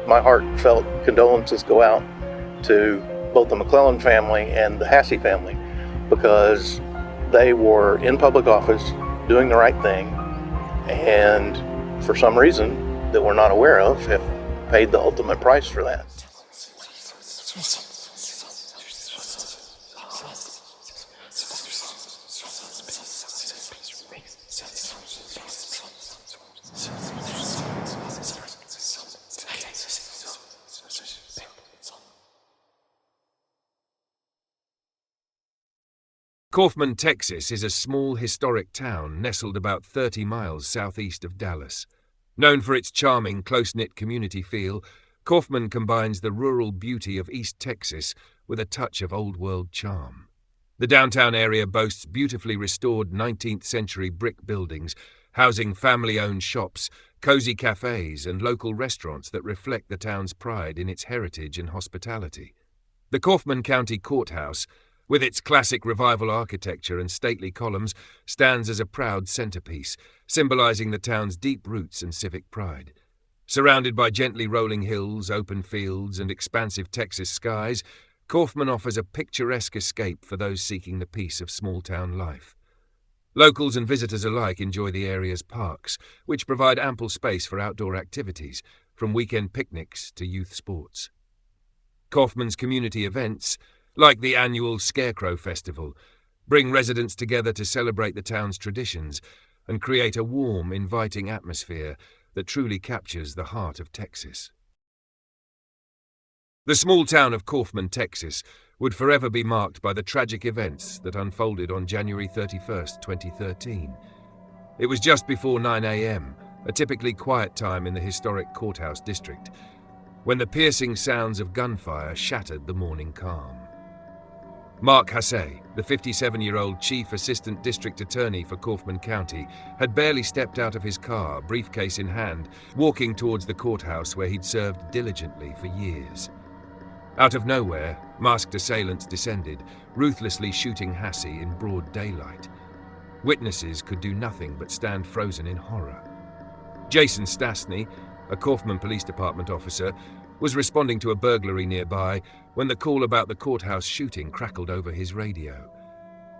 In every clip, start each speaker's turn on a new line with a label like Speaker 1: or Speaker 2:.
Speaker 1: My heartfelt condolences go out to both the McLelland family and the Hasse family, because they were in public office doing the right thing, and for some reason that we're not aware of, have paid the ultimate price for that.
Speaker 2: Kaufman, Texas is a small historic town nestled about 30 miles southeast of Dallas. Known for its charming, close-knit community feel, Kaufman combines the rural beauty of East Texas with a touch of old-world charm. The downtown area boasts beautifully restored 19th-century brick buildings, housing family-owned shops, cozy cafes, and local restaurants that reflect the town's pride in its heritage and hospitality. The Kaufman County Courthouse, with its classic revival architecture and stately columns, stands as a proud centerpiece, symbolizing the town's deep roots and civic pride. Surrounded by gently rolling hills, open fields, and expansive Texas skies, Kaufman offers a picturesque escape for those seeking the peace of small-town life. Locals and visitors alike enjoy the area's parks, which provide ample space for outdoor activities, from weekend picnics to youth sports. Kaufman's community events, like the annual Scarecrow Festival, bring residents together to celebrate the town's traditions and create a warm, inviting atmosphere that truly captures the heart of Texas. The small town of Kaufman, Texas, would forever be marked by the tragic events that unfolded on January 31, 2013. It was just before 9 a.m., a typically quiet time in the historic courthouse district, when the piercing sounds of gunfire shattered the morning calm. Mark Hasse, the 57-year-old Chief Assistant District Attorney for Kaufman County, had barely stepped out of his car, briefcase in hand, walking towards the courthouse where he'd served diligently for years. Out of nowhere, masked assailants descended, ruthlessly shooting Hasse in broad daylight. Witnesses could do nothing but stand frozen in horror. Jason Stastny, a Kaufman Police Department officer, was responding to a burglary nearby when the call about the courthouse shooting crackled over his radio.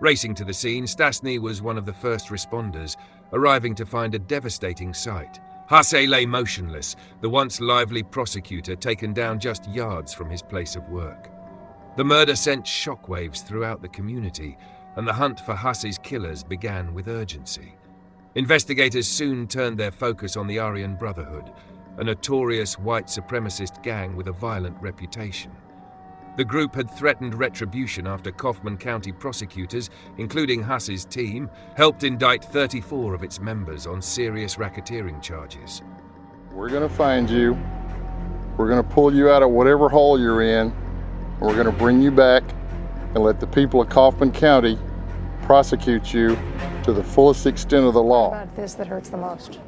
Speaker 2: Racing to the scene, Stastny was one of the first responders, arriving to find a devastating sight. Hasse lay motionless, the once lively prosecutor taken down just yards from his place of work. The murder sent shockwaves throughout the community, and the hunt for Hasse's killers began with urgency. Investigators soon turned their focus on the Aryan Brotherhood, a notorious white supremacist gang with a violent reputation. The group had threatened retribution after Kaufman County prosecutors, including Hasse's team, helped indict 34 of its members on serious racketeering charges.
Speaker 3: We're going to find you, we're going to pull you out of whatever hole you're in, and we're going to bring you back and let the people of Kaufman County prosecute you to the fullest extent of the law.
Speaker 4: What about this that hurts the most?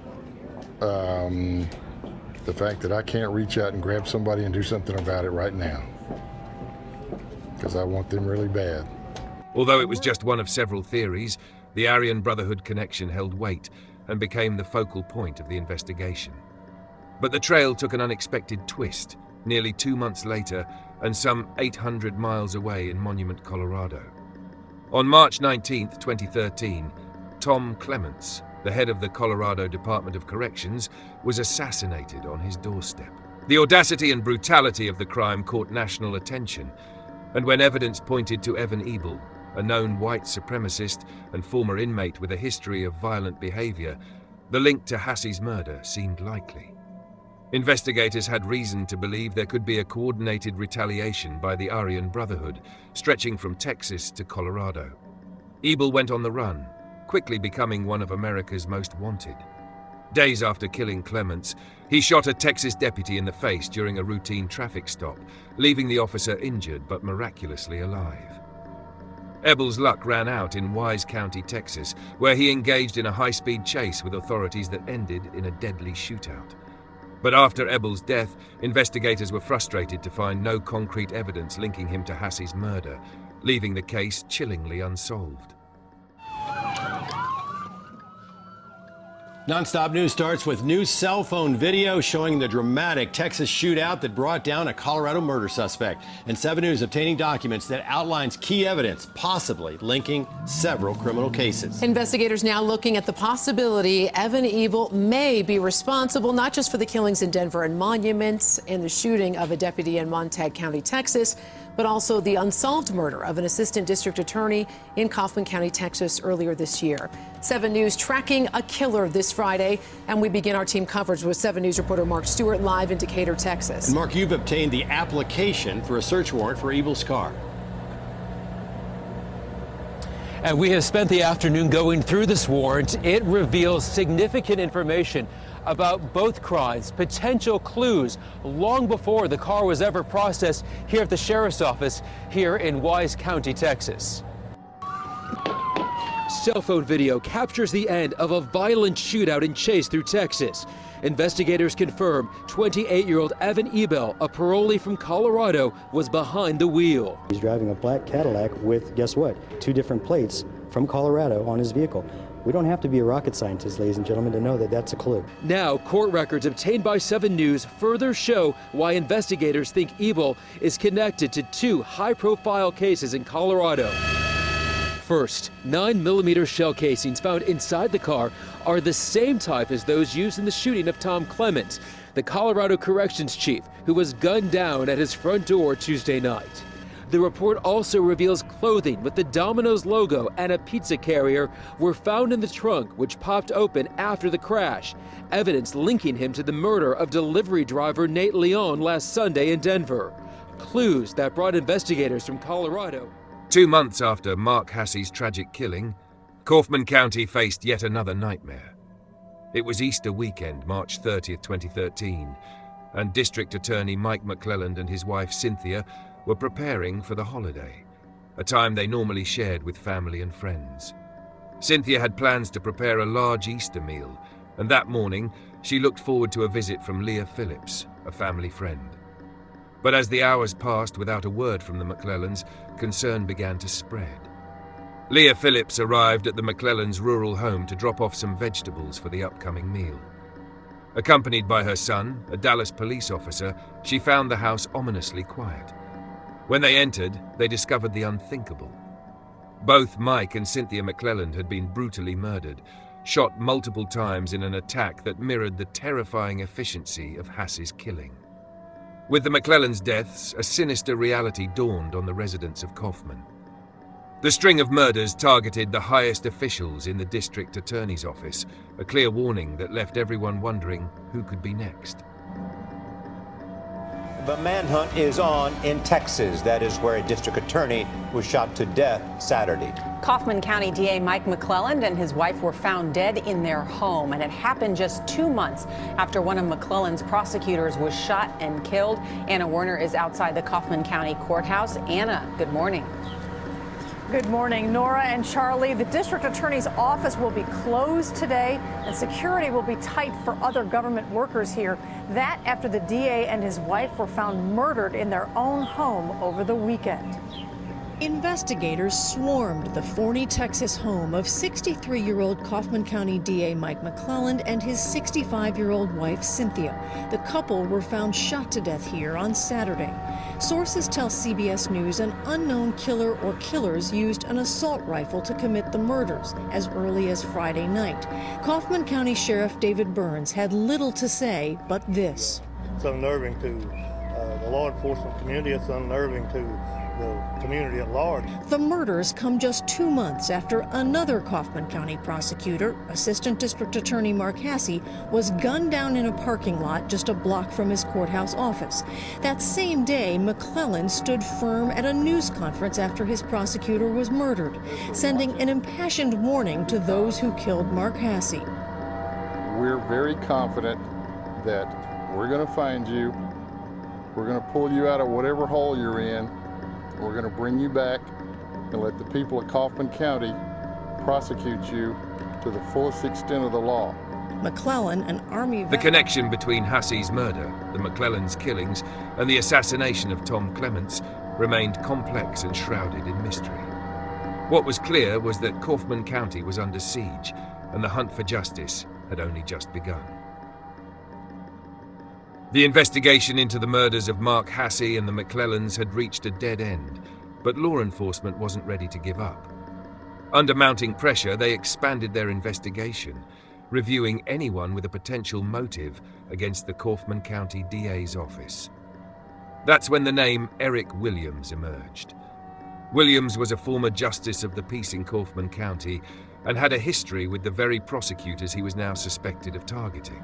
Speaker 3: The fact that I can't reach out and grab somebody and do something about it right now. Because I want them really bad.
Speaker 2: Although it was just one of several theories, the Aryan Brotherhood connection held weight and became the focal point of the investigation. But the trail took an unexpected twist, nearly 2 months later and some 800 miles away in Monument, Colorado. On March 19, 2013, Tom Clements, the head of the Colorado Department of Corrections, was assassinated on his doorstep. The audacity and brutality of the crime caught national attention, and when evidence pointed to Ebel, a known white supremacist and former inmate with a history of violent behavior, the link to Hasse's murder seemed likely. Investigators had reason to believe there could be a coordinated retaliation by the Aryan Brotherhood, stretching from Texas to Colorado. Ebel went on the run, quickly becoming one of America's most wanted. Days after killing Clements, he shot a Texas deputy in the face during a routine traffic stop, leaving the officer injured but miraculously alive. Ebel's luck ran out in Wise County, Texas, where he engaged in a high-speed chase with authorities that ended in a deadly shootout. But after Ebel's death, investigators were frustrated to find no concrete evidence linking him to Hasse's murder, leaving the case chillingly unsolved.
Speaker 4: Nonstop News starts with new cell phone video showing the dramatic Texas shootout that brought down a Colorado murder suspect. And 7 News obtaining documents that outlines key evidence, possibly linking several criminal cases.
Speaker 5: Investigators now looking at the possibility Evan Ebel may be responsible not just for the killings in Denver and Monuments and the shooting of a deputy in Montague County, Texas, but also the unsolved murder of an assistant district attorney in Kaufman County, Texas, earlier this year. 7 News tracking a killer this Friday, and we begin our team coverage with 7 News reporter Mark Stewart live in Decatur, Texas.
Speaker 4: And Mark, you've obtained the application for a search warrant for Ebel's car.
Speaker 6: And we have spent the afternoon going through this warrant. It reveals significant information about both crimes, potential clues long before the car was ever processed here at the sheriff's office here in Wise County, Texas. Cell phone video captures the end of a violent shootout and chase through Texas. Investigators confirm 28-year-old Evan Ebel, a parolee from Colorado, was behind the wheel.
Speaker 7: He's driving a black Cadillac with, guess what, 2 different plates from Colorado on his vehicle. We don't have to be a rocket scientist, ladies and gentlemen, to know that that's a clue.
Speaker 6: Now, court records obtained by 7 News further show why investigators think Ebel is connected to 2 high-profile cases in Colorado. First, 9mm shell casings found inside the car are the same type as those used in the shooting of Tom Clements, the Colorado corrections chief who was gunned down at his front door Tuesday night. The report also reveals clothing with the Domino's logo and a pizza carrier were found in the trunk, which popped open after the crash, evidence linking him to the murder of delivery driver Nate Leon last Sunday in Denver. Clues that brought investigators from Colorado.
Speaker 2: 2 months after Mark Hasse's tragic killing, Kaufman County faced yet another nightmare. It was Easter weekend, March 30th, 2013, and District Attorney Mike McLelland and his wife Cynthia were preparing for the holiday, a time they normally shared with family and friends. Cynthia had plans to prepare a large Easter meal, and that morning she looked forward to a visit from Leah Phillips, a family friend. But as the hours passed without a word from the McLellands, concern began to spread. Leah Phillips arrived at the McLellands' rural home to drop off some vegetables for the upcoming meal. Accompanied by her son, a Dallas police officer, she found the house ominously quiet. When they entered, they discovered the unthinkable. Both Mike and Cynthia McLelland had been brutally murdered, shot multiple times in an attack that mirrored the terrifying efficiency of Hasse's killing. With the McLellands' deaths, a sinister reality dawned on the residents of Kaufman. The string of murders targeted the highest officials in the district attorney's office, a clear warning that left everyone wondering who could be next.
Speaker 8: The manhunt is on in Texas. That is where a district attorney was shot to death Saturday.
Speaker 9: Kaufman County DA Mike McLelland and his wife were found dead in their home, and it happened just 2 months after one of McLelland's prosecutors was shot and killed. Anna Werner is outside the Kaufman County Courthouse. Anna, good morning.
Speaker 10: Good morning, Nora and Charlie. The district attorney's office will be closed today, and security will be tight for other government workers here. That after the DA and his wife were found murdered in their own home over the weekend.
Speaker 11: Investigators swarmed the Forney, Texas home of 63-year-old Kaufman County DA Mike McLelland and his 65-year-old wife, Cynthia. The couple were found shot to death here on Saturday. Sources tell CBS News an unknown killer or killers used an assault rifle to commit the murders as early as Friday night. Kaufman County Sheriff David Burns had little to say but this.
Speaker 12: It's unnerving to the law enforcement community. It's unnerving to the community at large.
Speaker 11: The murders come just 2 months after another Kaufman County prosecutor, Assistant District Attorney Mark Hasse, was gunned down in a parking lot just a block from his courthouse office. That same day, McLelland stood firm at a news conference after his prosecutor was murdered, sending an impassioned warning to those who killed Mark Hasse.
Speaker 3: We're very confident that we're going to find you. We're going to pull you out of whatever hole you're in. We're going to bring you back and let the people of Kaufman County prosecute you to the fullest extent of the law.
Speaker 11: McLelland, an Army
Speaker 2: The connection between Hasse's murder, the McLellands' killings, and the assassination of Tom Clements remained complex and shrouded in mystery. What was clear was that Kaufman County was under siege, and the hunt for justice had only just begun. The investigation into the murders of Mark Hasse and the McLellands had reached a dead end, but law enforcement wasn't ready to give up. Under mounting pressure, they expanded their investigation, reviewing anyone with a potential motive against the Kaufman County DA's office. That's when the name Eric Williams emerged. Williams was a former justice of the peace in Kaufman County and had a history with the very prosecutors he was now suspected of targeting.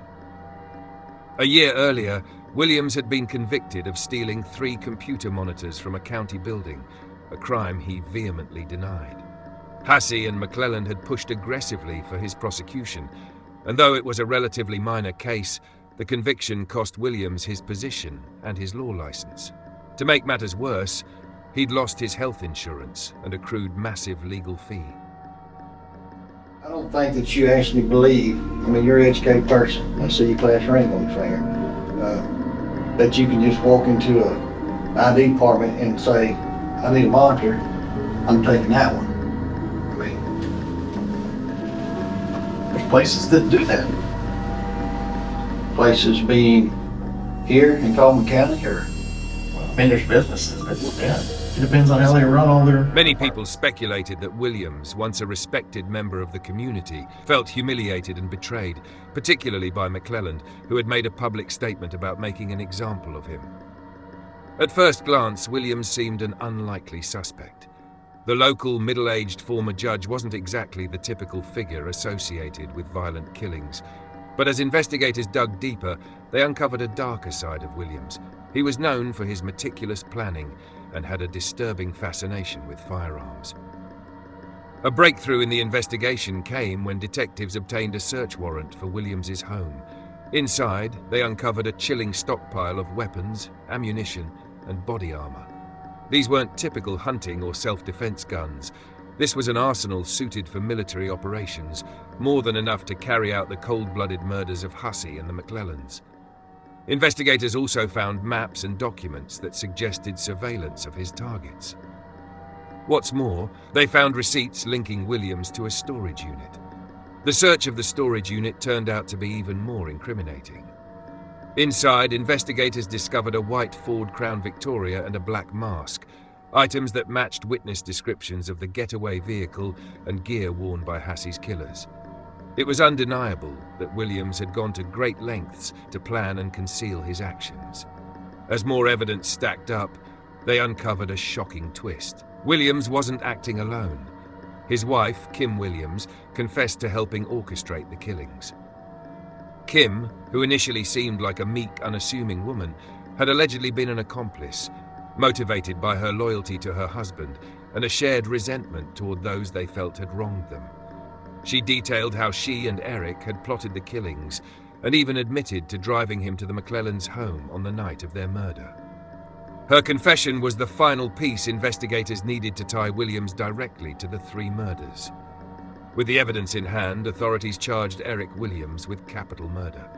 Speaker 2: A year earlier, Williams had been convicted of stealing 3 computer monitors from a county building, a crime he vehemently denied. Hasse and McLelland had pushed aggressively for his prosecution, and though it was a relatively minor case, the conviction cost Williams his position and his law license. To make matters worse, he'd lost his health insurance and accrued massive legal fee.
Speaker 13: I don't think that you actually believe, I mean, you're an educated person, I see your class ring on your finger, that you can just walk into an ID department and say, I need a monitor, I'm taking that one. I mean, there's places that do that. Places being here in Kaufman County, or, I mean, there's businesses that do that. It depends on how they run all their...
Speaker 2: Many people speculated that Williams, once a respected member of the community, felt humiliated and betrayed, particularly by McLelland, who had made a public statement about making an example of him. At first glance, Williams seemed an unlikely suspect. The local, middle-aged former judge wasn't exactly the typical figure associated with violent killings. But as investigators dug deeper, they uncovered a darker side of Williams. He was known for his meticulous planning and had a disturbing fascination with firearms. A breakthrough in the investigation came when detectives obtained a search warrant for Williams's home. Inside, they uncovered a chilling stockpile of weapons, ammunition, and body armor. These weren't typical hunting or self-defense guns. This was an arsenal suited for military operations, more than enough to carry out the cold-blooded murders of Hasse and the McLellands. Investigators also found maps and documents that suggested surveillance of his targets. What's more, they found receipts linking Williams to a storage unit. The search of the storage unit turned out to be even more incriminating. Inside, investigators discovered a white Ford Crown Victoria and a black mask, items that matched witness descriptions of the getaway vehicle and gear worn by Hasse's killers. It was undeniable that Williams had gone to great lengths to plan and conceal his actions. As more evidence stacked up, they uncovered a shocking twist. Williams wasn't acting alone. His wife, Kim Williams, confessed to helping orchestrate the killings. Kim, who initially seemed like a meek, unassuming woman, had allegedly been an accomplice, motivated by her loyalty to her husband and a shared resentment toward those they felt had wronged them. She detailed how she and Eric had plotted the killings and even admitted to driving him to the McLellands' home on the night of their murder. Her confession was the final piece investigators needed to tie Williams directly to the 3 murders. With the evidence in hand, authorities charged Eric Williams with capital murder.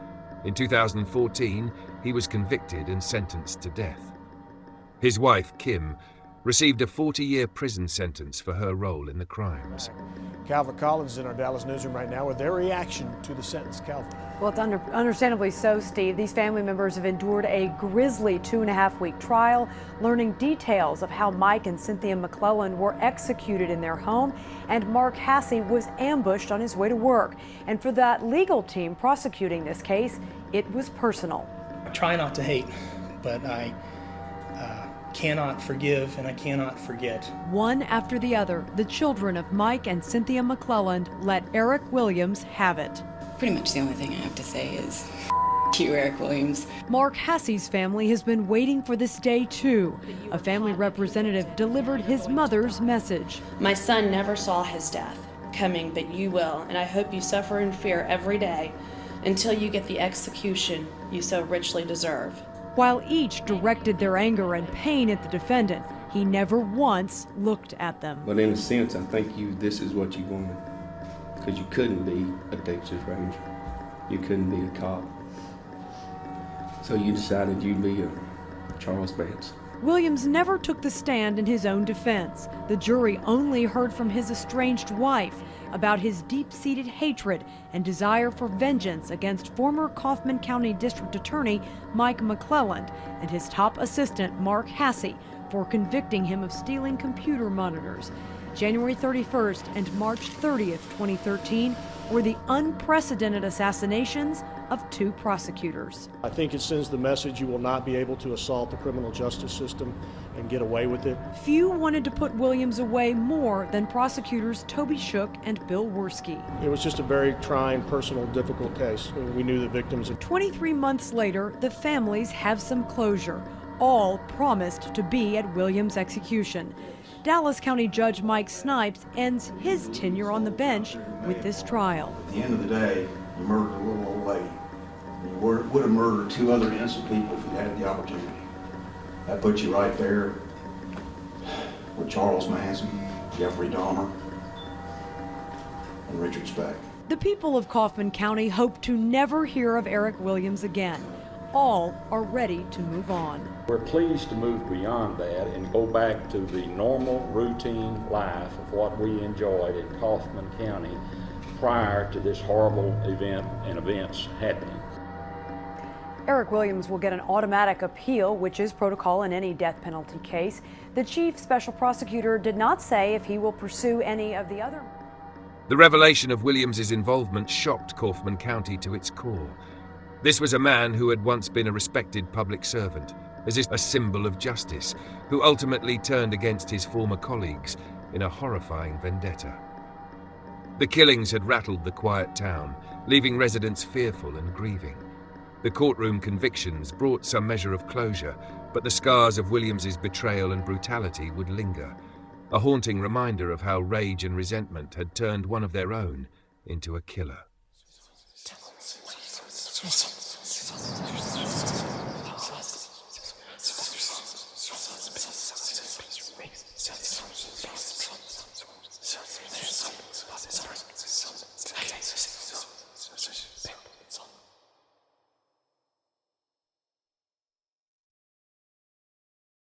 Speaker 2: In 2014, he was convicted and sentenced to death. His wife, Kim, received a 40-year prison sentence for her role in the crimes.
Speaker 14: Calvin Collins is in our Dallas newsroom right now with their reaction to the sentence. Calvin.
Speaker 10: Well, it's understandably so, Steve. These family members have endured a grisly 2.5-week trial, learning details of how Mike and Cynthia McLelland were executed in their home, and Mark Hasse was ambushed on his way to work. And for that legal team prosecuting this case, it was personal.
Speaker 15: I try not to hate, but I cannot forgive and I cannot forget.
Speaker 10: One after the other, the children of Mike and Cynthia McLelland let Eric Williams have it.
Speaker 16: Pretty much the only thing I have to say is you, Eric Williams.
Speaker 10: Mark Hasse's family has been waiting for this day too. A family representative delivered his mother's message.
Speaker 16: My son never saw his death coming, but you will, and I hope you suffer in fear every day until you get the execution you so richly deserve.
Speaker 10: While each directed their anger and pain at the defendant, he never once looked at them.
Speaker 17: But in a sense, I think this is what you wanted. Because you couldn't be a Texas Ranger. You couldn't be a cop. So you decided you'd be a Charles Vance.
Speaker 10: Williams never took the stand in his own defense. The jury only heard from his estranged wife,
Speaker 18: about his deep-seated hatred and desire for vengeance against former Kaufman County District Attorney Mike McLelland and his top assistant Mark Hasse for convicting him of stealing computer monitors. January 31st and March 30th, 2013 were the unprecedented assassinations of 2 prosecutors.
Speaker 14: I think it sends the message you will not be able to assault the criminal justice system and get away with it.
Speaker 18: Few wanted to put Williams away more than prosecutors Toby Shook and Bill Worski.
Speaker 14: It was just a very trying, personal, difficult case. We knew the victims.
Speaker 18: 23 months later, the families have some closure. All promised to be at Williams' execution. Dallas County Judge Mike Snipes ends his tenure on the bench with this trial.
Speaker 19: At the end of the day, you murdered a little old lady. You would have murdered 2 other innocent people if you had the opportunity. That puts you right there with Charles Manson, Jeffrey Dahmer, and Richard Speck.
Speaker 18: The people of Kaufman County hope to never hear of Eric Williams again. All are ready to move on.
Speaker 20: We're pleased to move beyond that and go back to the normal routine life of what we enjoyed in Kaufman County prior to this horrible event and events happening.
Speaker 18: Eric Williams will get an automatic appeal, which is protocol in any death penalty case. The chief special prosecutor did not say if he will pursue any of the other.
Speaker 2: The revelation of Williams's involvement shocked Kaufman County to its core. This was a man who had once been a respected public servant, as a symbol of justice, who ultimately turned against his former colleagues in a horrifying vendetta. The killings had rattled the quiet town, leaving residents fearful and grieving. The courtroom convictions brought some measure of closure, but the scars of Williams's betrayal and brutality would linger, a haunting reminder of how rage and resentment had turned one of their own into a killer.